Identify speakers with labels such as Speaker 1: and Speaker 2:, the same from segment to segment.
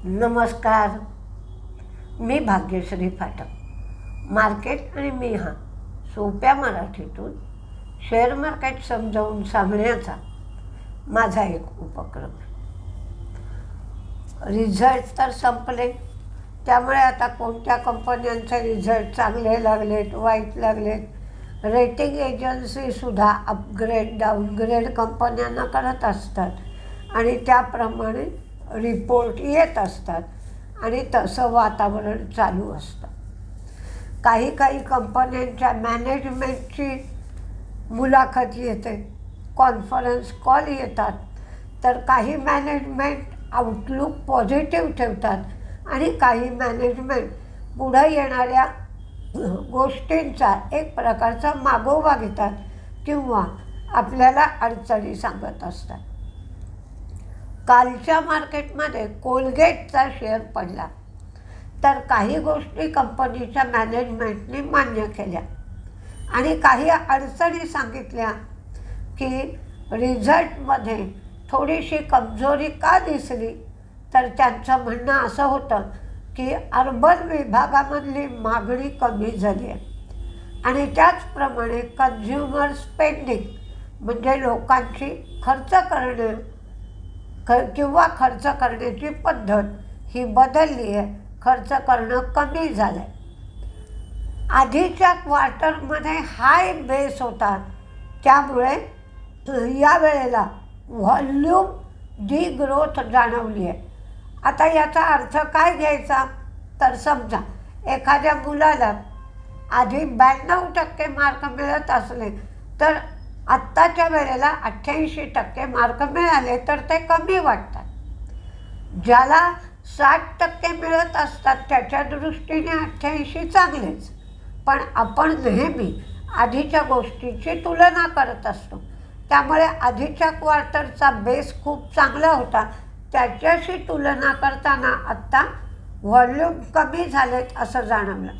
Speaker 1: नमस्कार. मी भाग्यश्री फाटक. मार्केट आणि मी हा सोप्या मराठीतून शेअर मार्केट समजावून सांगण्याचा माझा एक उपक्रम. रिझल्ट तर संपले, त्यामुळे आता कोणत्या कंपन्यांचे रिझल्ट चांगले लागलेत, वाईट लागलेत, रेटिंग एजन्सीसुद्धा अपग्रेड डाऊनग्रेड कंपन्यांना करत असतात आणि त्याप्रमाणे रिपोर्ट येत असतात आणि तसं वातावरण चालू असतं. काही कंपन्यांच्या मॅनेजमेंटची मुलाखत येते, कॉन्फरन्स कॉल येतात, तर काही मॅनेजमेंट आउटलुक पॉझिटिव्ह ठेवतात आणि काही मॅनेजमेंट पुढं येणाऱ्या गोष्टींचा एक प्रकारचा मागोवा घेतात किंवा आपल्याला अडचणी सांगत असतात. कालच्या मार्केटमध्ये कोलगेटचा शेअर पडला, तर काही गोष्टी कंपनीच्या मॅनेजमेंटने मान्य केल्या आणि काही अडचणी सांगितल्या की रिझल्टमध्ये थोडीशी कमजोरी का दिसली, तर त्यांचं म्हणणं असं होतं की अर्बन विभागामधली मागणी कमी झाली आहे आणि त्याचप्रमाणे कन्झ्युमर स्पेंडिंग म्हणजे लोकांची खर्च करण्याची पद्धत ही बदलली आहे, खर्च करणं कमी झालं आहे. आधीच्या क्वार्टरमध्ये हाय बेस होता, त्यामुळे या वेळेला व्हॉल्यूम डिग्रोथ जाणवली आहे. आता याचा अर्थ काय घ्यायचा, तर समजा एखाद्या मुलाला आधी 92% मार्क मिळत असले तर आत्ताच्या वेळेला 88% मार्क मिळाले तर ते कमी वाटतात. ज्याला 60% मिळत असतात त्याच्या दृष्टीने 88 चांगलेच, पण आपण नेहमी आधीच्या गोष्टीची तुलना करत असतो. त्यामुळे आधीच्या क्वार्टरचा बेस खूप चांगला होता, त्याच्याशी तुलना करताना आत्ता व्हॉल्यूम कमी झालेत असं जाणवलं.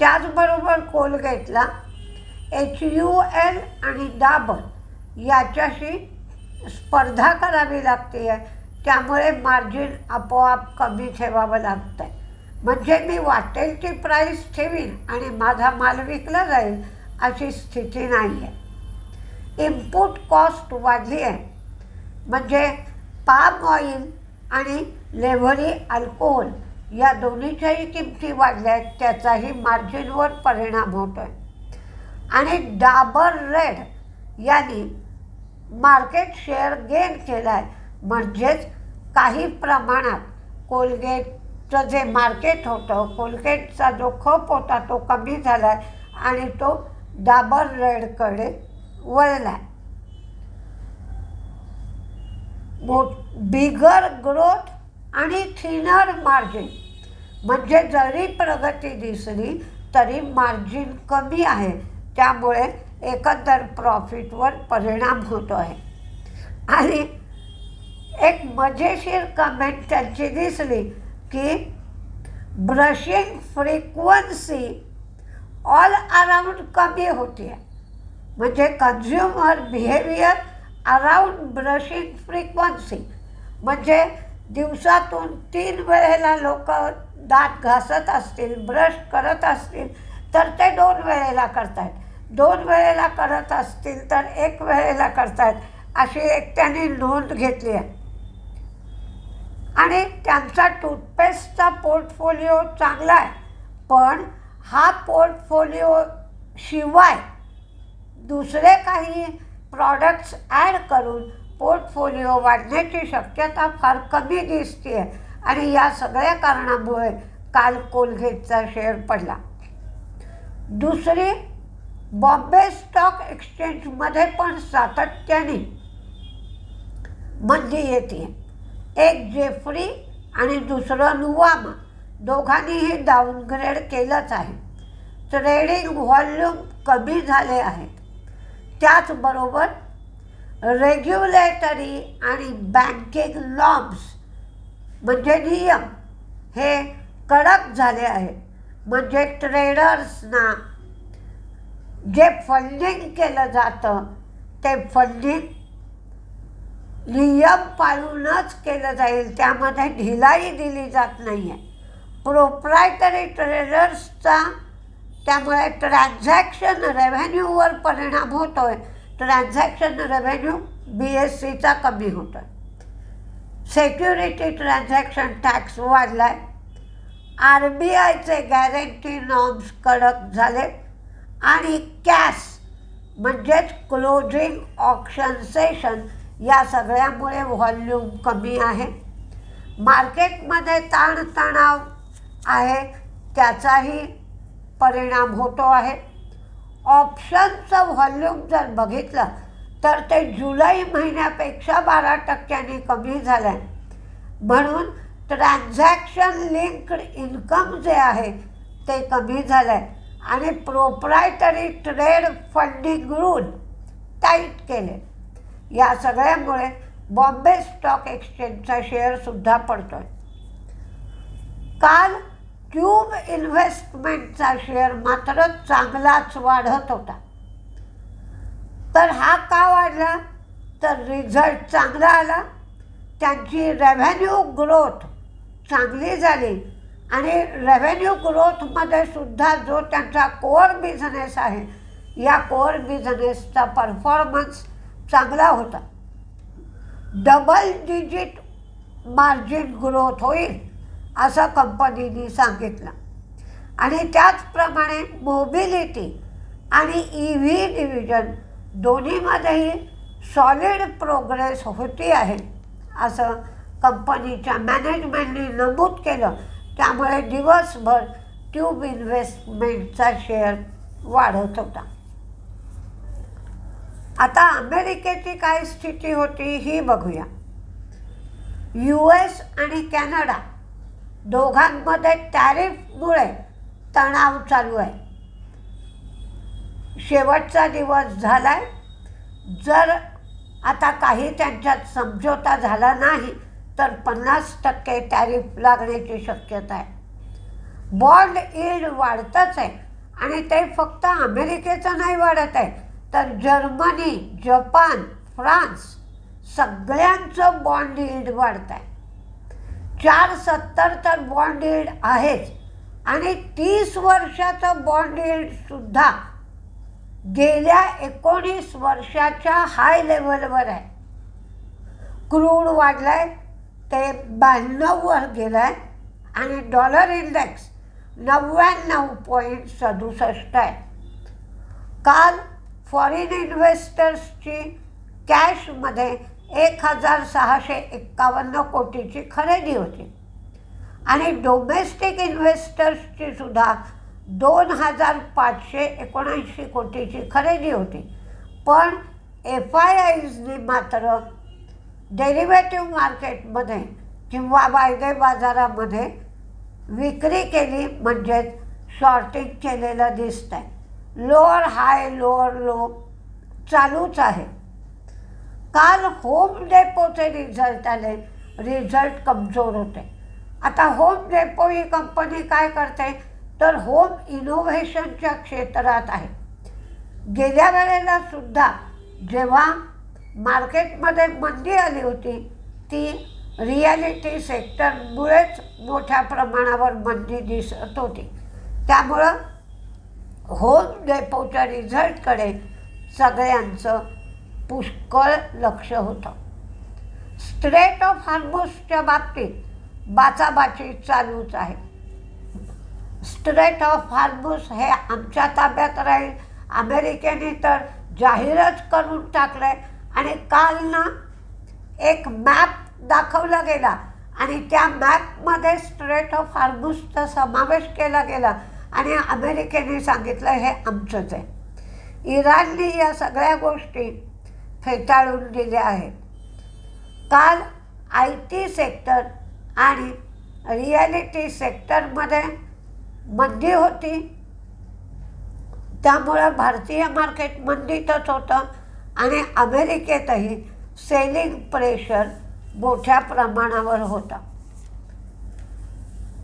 Speaker 1: त्याचबरोबर कोलगेटला HUL आणि डाबर याच्याशी स्पर्धा करावी लागते आहे, त्यामुळे मार्जिन आपोआप कमी ठेवावं लागतं आहे. म्हणजे मी वाटेल ती प्राईस ठेवीन आणि माझा माल विकला जाईल अशी स्थिती नाही आहे. इनपुट कॉस्ट वाढली आहे, म्हणजे पाम ऑइल आणि लेव्हरी अल्कोहोल या दोन्हीच्याही किमती वाढल्या आहेत, त्याचाही मार्जिनवर परिणाम होतो आहे. आणि डाबर रेड यांनी मार्केट शेअर गेन केला आहे, म्हणजेच काही प्रमाणात कोलगेटचं जे मार्केट होतं, कोलगेटचा जो खप होता तो कमी झाला आहे आणि तो डाबर रेडकडे वळला आहे. बिगर ग्रोथ आणि थिनर मार्जिन, म्हणजे जरी प्रगती दिसली तरी मार्जिन कमी आहे, त्यामुळे एकंदर प्रॉफिटवर परिणाम होतो आहे. आणि एक मजेशीर कमेंट त्यांची दिसली की ब्रशिंग फ्रिक्वन्सी ऑल अराउंड कमी होती आहे, म्हणजे consumer behaviour around brushing frequency, म्हणजे दिवसातून 3 वेळेला लोक दात घासत असतील, ब्रश करत असतील तर ते 2 वेळेला करतायत, 2 वेळेला करत असतील तर 1 वेळेला करतायत, अशी एक त्यांनी नोंद घेतली आहे. आणि त्यांचा टूथपेस्टचा पोर्टफोलिओ चांगला आहे, पण हा पोर्टफोलिओ शिवाय दुसरे काही प्रॉडक्ट्स ॲड करून पोर्टफोलिओ वाढण्याची शक्यता फार कमी दिसते आहे आणि या सगळ्या कारणामुळे काल कोलगेटचा शेअर पडला. दुसरी, बॉम्बे स्टॉक एक्सचेंजमध्ये पण सातत्याने मंदी येते. एक जेफ्री आणि दुसरं नुवामा दोघांनीही डाऊनग्रेड केलंच आहे. ट्रेडिंग व्हॉल्यूम कमी झाले आहेत. त्याचबरोबर रेग्युलेटरी आणि बँकिंग नॉर्म्स म्हणजे नियम हे कडक झाले आहेत, म्हणजे ट्रेडर्सना जे फंडिंग केलं जातं ते फंडिंग नियम पाळूनच केलं जाईल, त्यामध्ये ढिलाई दिली जात नाही आहे. प्रोप्रायटरी ट्रेडर्सचा त्यामुळे ट्रान्झॅक्शन रेव्हेन्यूवर परिणाम होतो आहे. ट्रान्झॅक्शन रेव्हेन्यू BSEचा कमी होतो आहे. सेक्युरिटी ट्रान्झॅक्शन टॅक्स वाढला आहे. RBIचे गॅरंटी नॉर्म्स कडक झाले आणि कॅश म्हणजेच क्लोजिंग ऑक्शन सेशन या सगळ्यामुळे व्हॉल्यूम कमी आहे. मार्केटमध्ये ताणतणाव आहे, त्याचाही परिणाम होतो आहे. ऑप्शनचं व्हॉल्यूम जर बघितलं तर ते जुलै महिन्यापेक्षा 12% कमी झालं आहे. म्हणून ट्रान्झॅक्शन लिंक्ड इन्कम जे आहे ते कमी झालं आहे आणि proprietary trade funding rule tight केले. या सगळ्यामुळे बॉम्बे स्टॉक एक्सचेंजचा शेअरसुद्धा पडतो आहे. काल ट्यूब इन्व्हेस्टमेंटचा शेअर मात्र चांगलाच वाढत होता. तर हा का वाढला? तर रिझल्ट चांगला आला, त्यांची रेव्हेन्यू ग्रोथ चांगली झाली आणि रेव्हेन्यू ग्रोथमध्ये सुद्धा जो त्यांचा कोअर बिझनेस आहे, या कोअर बिझनेसचा परफॉर्मन्स चांगला होता. डबल डिजिट मार्जिन ग्रोथ होईल असं कंपनीने सांगितलं. आणि त्याचप्रमाणे मोबिलिटी आणि EV डिव्हिजन दोन्हीमध्येही सॉलिड प्रोग्रेस होती आहे असं कंपनीच्या मॅनेजमेंटने नमूद केलं. त्यामुळे दिवसभर ट्यूब इन्व्हेस्टमेंटचा शेअर वाढत होता. आता अमेरिकेची काय स्थिती होती ही बघूया. US आणि कॅनडा दोघांमध्ये टॅरिफमुळे तणाव चालू आहे. शेवटचा दिवस झाला आहे. जर आता काही त्यांच्यात समझोता झाला नाही तर 50% टॅरिफ लागण्याची शक्यता आहे. बॉन्ड यील्ड वाढतच आहे आणि ते फक्त अमेरिकेचं नाही वाढत आहे, तर जर्मनी, जपान, फ्रान्स सगळ्यांचं बॉन्ड यील्ड वाढत आहे. 4.70 तर बॉन्ड यील्ड आहेच आणि 30 वर्षाचं बॉन्ड यील्डसुद्धा गेल्या 19 वर्षाच्या हाय लेवलवर आहे. क्रूड वाढला आहे, ते 92वर गेलं आहे आणि डॉलर इंडेक्स 99.67 आहे. काल फॉरेन इन्व्हेस्टर्सची कॅशमध्ये 1,651 कोटीची खरेदी होती आणि डोमेस्टिक इन्व्हेस्टर्सची सुद्धा 2,579 कोटीची खरेदी होती. पण FIIsनी मात्र डेरिव्हेटिव्ह मार्केटमध्ये किंवा वायदे बाजारामध्ये विक्री केली, म्हणजेच शॉर्टिंग केलेलं दिसतं आहे. लोअर हाय लोअर लो चालूच आहे. काल होम डेपोचे रिझल्ट आले, रिझल्ट कमजोर होते. आता होम डेपो ही कंपनी काय करते तर होम इनोव्हेशनच्या क्षेत्रात आहे. गेल्या वेळेला सुद्धा जेव्हा मार्केटमध्ये मंदी आली होती ती रिॲलिटी सेक्टरमुळेच मोठ्या प्रमाणावर मंदी दिसत होती. त्यामुळं होम डेपोच्या रिझल्टकडे सगळ्यांचं पुष्कळ लक्ष होतं. स्ट्रेट ऑफ हार्मोसच्या बाबतीत बाचाबाची चालूच आहे. स्ट्रेट ऑफ हार्मोस हे आमच्या ताब्यात राहील, अमेरिकेने तर जाहीरच करून टाकलं आहे. आणि काल ना एक मॅप दाखवला गेला आणि त्या मॅपमध्ये स्ट्रेट ऑफ हार्मोसचा समावेश केला गेला आणि अमेरिकेने सांगितलं हे आमचंच आहे. इराणने या सगळ्या गोष्टी फेटाळून दिल्या आहेत. काल IT सेक्टर आणि रिॲलिटी सेक्टरमध्ये मंदी होती, त्यामुळं भारतीय मार्केट मंदीतच होतं आणि अमेरिकेतही सेलिंग प्रेशर मोठ्या प्रमाणावर होता.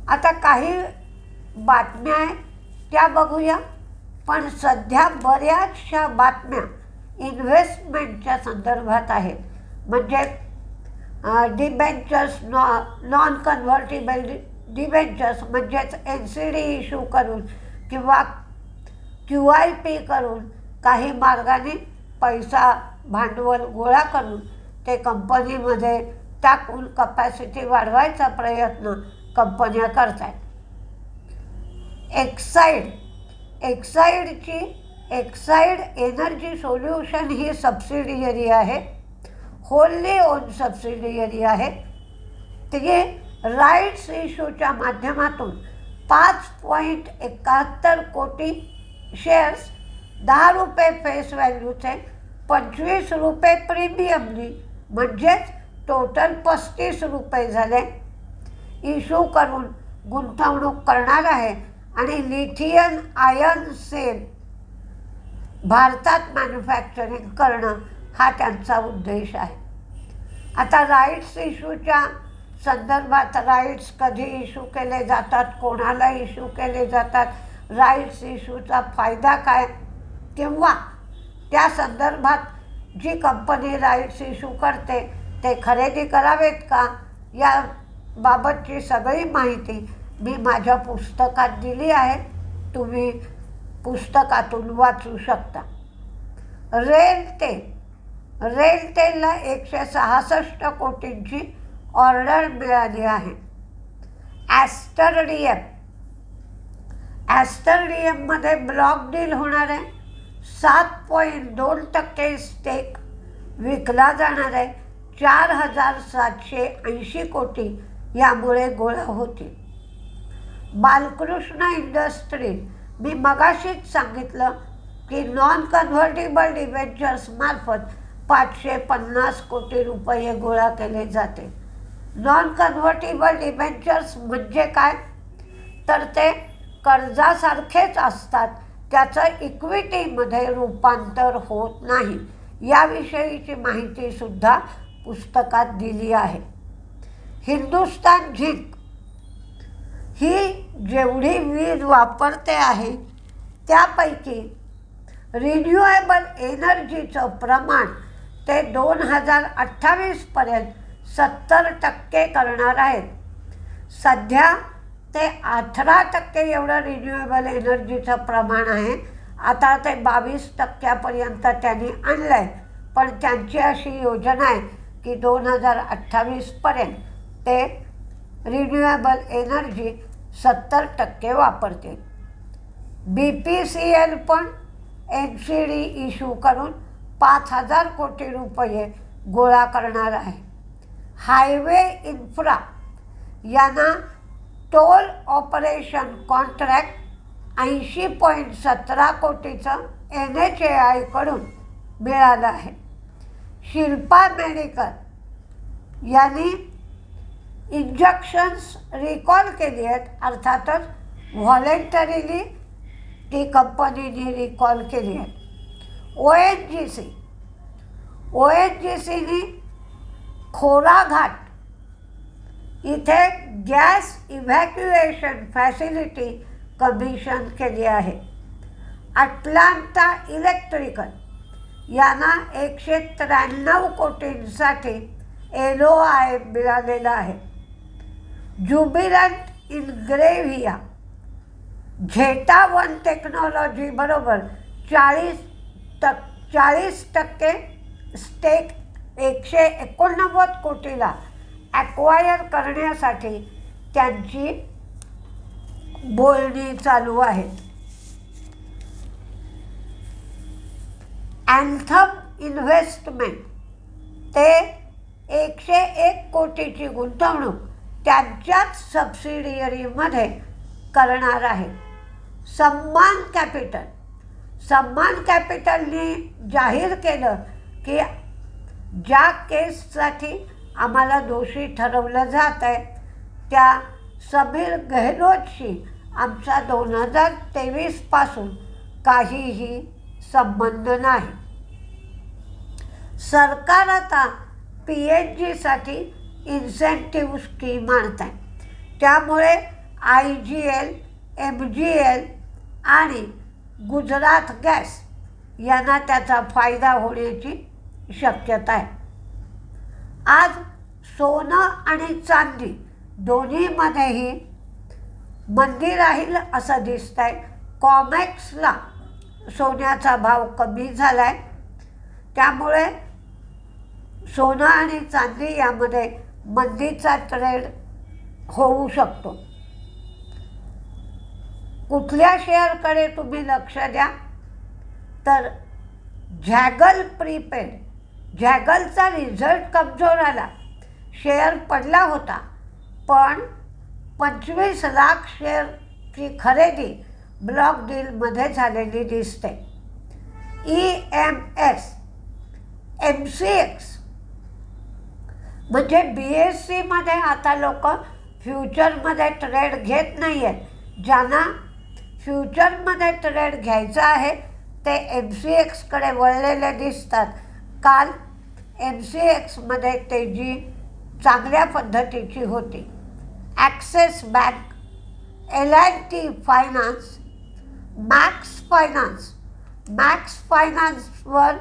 Speaker 1: आता काही बातम्या आहेत त्या बघूया. पण सध्या बऱ्याचशा बातम्या इन्व्हेस्टमेंटच्या संदर्भात आहेत. म्हणजे डिबेंचर्स नॉन कन्व्हर्टिबल डिबेंचर्स म्हणजेच NCD इश्यू करून किंवा QIP करून काही मार्गाने पैसा भांडवल गोळा करून ते कंपनीमध्ये टाकून कपॅसिटी वाढवायचा प्रयत्न कंपन्या करत आहेत. एक्साईड एनर्जी सोल्युशन ही सबसिडियरी आहे, होल्ली ओन सबसिडियरी आहे. ते राईट्स इश्यूच्या माध्यमातून 5.71 कोटी शेअर्स, 10 रुपये फेस व्हॅल्यूचे, 25 रुपये प्रीमियमनी म्हणजेच टोटल 35 रुपये झाले इश्यू करून गुंतवणूक करणार आहे आणि लिथियम आयन सेल भारतात मॅन्युफॅक्चरिंग करणं हा त्यांचा उद्देश आहे. आता राईट्स इश्यूच्या संदर्भात राईट्स कधी इश्यू केले जातात, कोणाला इश्यू केले जातात, राईट्स इश्यूचा फायदा काय, किंवा त्या संदर्भात जी कंपनी राईट्स इश्यू करते ते खरेदी करावेत का, या बाबतची सगळी माहिती मी माझ्या पुस्तकात दिली आहे. तुम्ही पुस्तकातून वाचू शकता. रेलटेलला 166 कोटींची ऑर्डर मिळाली आहे. ॲस्टरडीएममध्ये ब्लॉक डील होणार आहे. 7.2% स्टेक विकला जाणार आहे. 4,780 कोटी यामुळे गोळा होतील. बालकृष्ण इंडस्ट्रीज, मी मगाशीच सांगितलं की नॉन कन्व्हर्टिबल डिबेंचर्स मार्फत 550 कोटी रुपये गोळा केले जाते. नॉन कन्व्हर्टिबल डिबेंचर्स म्हणजे काय, तर ते कर्जासारखेच असतात, त्याचं इक्विटीमध्ये रूपांतर होत नाही. याविषयीची माहितीसुद्धा पुस्तकात दिली आहे. हिंदुस्तान झिंक ही जेवढी वीज वापरते आहे त्यापैकी रिन्युएबल एनर्जीचं प्रमाण ते 2028पर्यंत 70% करणार आहेत. सध्या ते 18% एवढं रिन्युएबल एनर्जीचं प्रमाण आहे. आता ते 22% त्यांनी आणलं आहे, पण त्यांची अशी योजना आहे की 2028पर्यंत ते रिन्युएबल एनर्जी 70% वापरते. BPCL पण NCD इश्यू करून 5,000 कोटी रुपये गोळा करणार आहे. हायवे इन्फ्रा यांना टोल ऑपरेशन कॉन्ट्रॅक्ट 80.17 कोटीचं NHAIकडून मिळालं आहे. शिल्पा मेडिकल यांनी इंजेक्शन्स रिकॉल केली आहेत. अर्थातच व्हॉलेंटरीली ती कंपनीने रिकॉल केली आहे. ONGCनी खोराघाट इथे गॅस इव्हॅक्युएशन फॅसिलिटी कमिशन केली आहे. अटलांटा इलेक्ट्रिकल यांना 193 कोटींसाठी LOI मिळालेला आहे. ज्युबिलंट इनग्रेव्हिया झेटा वन टेक्नॉलॉजी बरोबर 40% स्टेक 189 कोटीला ॲक्वायर करण्यासाठी त्यांची बोलणी चालू आहे. अँथम इन्व्हेस्टमेंट ते 101 कोटीची गुंतवणूक त्यांच्याच सबसिडियरीमध्ये करणार आहे. सम्मान कॅपिटलनी जाहीर केलं की ज्या केससाठी आम्हाला दोषी ठरवलं जात आहे त्या समीर गेहलोतशी आमचा 2023 पासून काहीही संबंध नाही. सरकार आता PNGसाठी इन्सेंटिव्ह स्कीम आणत आहे. त्यामुळे IGL, MGL आणि गुजरात गॅस यांना त्याचा फायदा होण्याची शक्यता आहे. आज सोनं आणि चांदी दोन्हीमध्येही मंदी राहील असं दिसतंय. कॉमेक्सला सोन्याचा भाव कमी झाला आहे, त्यामुळे सोनं आणि चांदी यामध्ये मंदीचा ट्रेड होऊ शकतो. कुठल्या शेअरकडे तुम्ही लक्ष द्या तर झॅगल प्रीपेड. झॅगलचा रिझल्ट कमजोर आला, शेअर पडला होता, पण 25 लाख शेअरची खरेदी ब्लॉक डीलमध्ये झालेली दिसते. EMS MCX म्हणजे BSCमध्ये आता लोक फ्युचरमध्ये ट्रेड घेत नाही आहेत. ज्यांना फ्युचरमध्ये ट्रेड घ्यायचा आहे ते MCXकडे वळलेले दिसतात. काल MCXमध्ये तेजी चांगल्या पद्धतीची होती. Axis bank, L&T finance, Max फायनान्सवर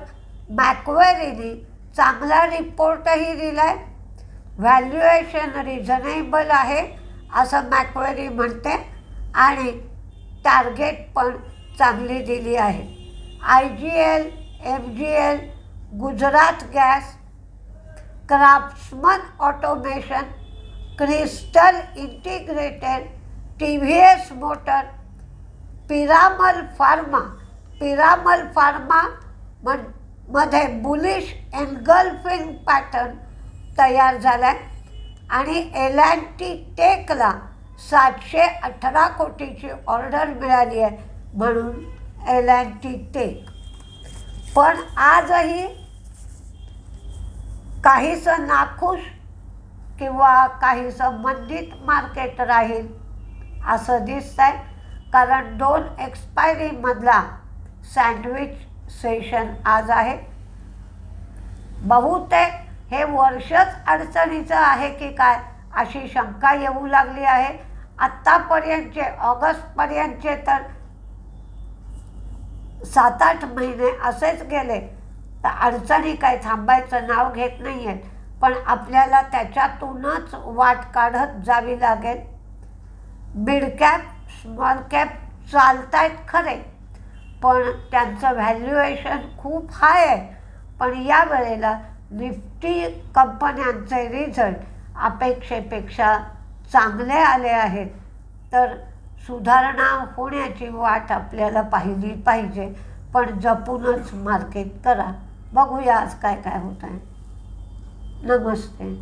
Speaker 1: मॅक्वेरीने चांगला रिपोर्टही दिला आहे. व्हॅल्युएशन रिझनेबल आहे असं मॅक्वेरी म्हणते आणि टार्गेट पण चांगली दिली आहे. IGL, MGL, Gujarat gas, craftsman automation, crystal integrated, TVS motor, Piramal pharma मध्ये बुलिश एनगल्फिंग पॅटर्न तयार झाला आहे आणि L&T टेकला 718 कोटीची ऑर्डर मिळाली आहे म्हणून L&T टेक. पण आजही काहीसं नाखुश किंवा काहीसं मंदीत मार्केट राहील असं दिसतंय, कारण 2 एक्सपायरीमधला सँडविच सेशन आज आहे. बहुतेक हे वर्षच अडचणीचं आहे की काय अशी शंका येऊ लागली आहे. आत्तापर्यंतचे ऑगस्टपर्यंतचे तर 7-8 महिने असेच गेले, तर अडचणी काय थांबायचं नाव घेत नाही आहेत. पण आपल्याला त्याच्यातूनच वाट काढत जावी लागेल. मिड कॅप, स्मॉल कॅप चालत आहेत खरे, पण त्यांचं व्हॅल्युएशन खूप हाय आहे. पण या वेळेला निफ्टी कंपन्यांचे रिझल्ट अपेक्षेपेक्षा चांगले आले आहेत, तर सुधारणा होण्याची वाट आपल्याला पाहिली पाहिजे. पण जपूनच मार्केट करा. बघूया आज काय काय होत आहे. नमस्ते.